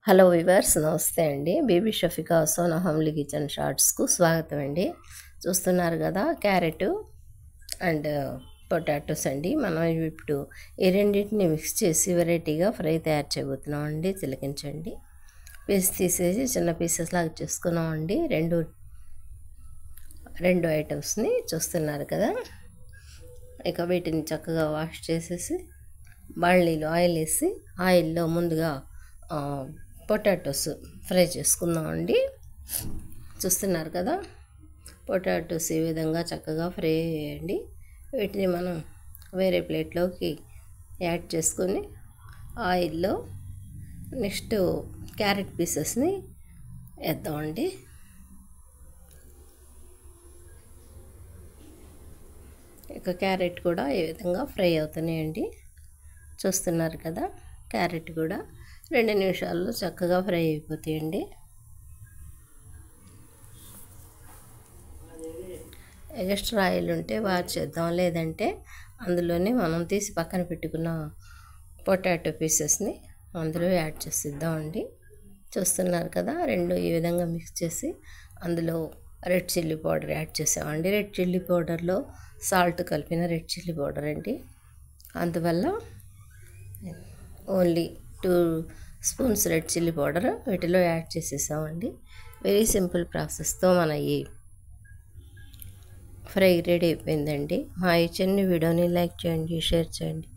Hello viewers, నమస్తే అండి. Baby Shafika Sona Hamli kitchen షార్ట్స్కు స్వాగతం అండి. చూస్తున్నారు కదా, క్యారెట్ అండ్ పొటాటోస్ అండి. మనం ఇప్పుడు ఈ రెండింటిని మిక్స్ చేసి వెరైటీగా ఫ్రై తయారు చేయబోతున్నాం అండి. తిలకించండి. పీస్ తీసేసి చిన్న పీసెస్ లాగా చేసుకున్నాం అండి. రెండు ఐటమ్స్ని చూస్తున్నారు కదా. ఇక వీటిని చక్కగా వాష్ చేసేసి బాణలీలో ఆయిల్ వేసి ఆయిల్లో ముందుగా పొటాటోస్ ఫ్రై చేసుకుందామండి. చూస్తున్నారు కదా, పొటాటోస్ ఈ విధంగా చక్కగా ఫ్రై చేయండి. వీటిని మనం వేరే ప్లేట్లోకి యాడ్ చేసుకొని ఆయిల్లో నెక్స్ట్ క్యారెట్ పీసెస్ని వేద్దామండి. ఇక క్యారెట్ కూడా ఈ విధంగా ఫ్రై అవుతున్నాయండి. చూస్తున్నారు కదా, క్యారెట్ కూడా 2 నిమిషాల్లో చక్కగా ఫ్రై అయిపోతాయండి. ఎక్స్ట్రా ఆయిల్ ఉంటే వార్చేద్దాం, లేదంటే అందులోనే మనం తీసి పక్కన పెట్టుకున్న పొటాటో పీసెస్ని అందులో యాడ్ చేసిద్దామండి. చూస్తున్నారు కదా, రెండు ఈ విధంగా మిక్స్ చేసి అందులో రెడ్ చిల్లీ పౌడర్ యాడ్ చేసామండి. రెడ్ చిల్లీ పౌడర్లో సాల్ట్ కలిపిన రెడ్ చిల్లీ పౌడర్ అండి. అందువల్ల only 2 spoons red chilli powder వీటిలో యాడ్ చేసేసామండి. వెరీ సింపుల్ ప్రాసెస్తో మన ఈ ఫ్రై రెడీ అయిపోయిందండి. మా ఈ చిన్న వీడియోని లైక్ చేయండి, షేర్ చేయండి.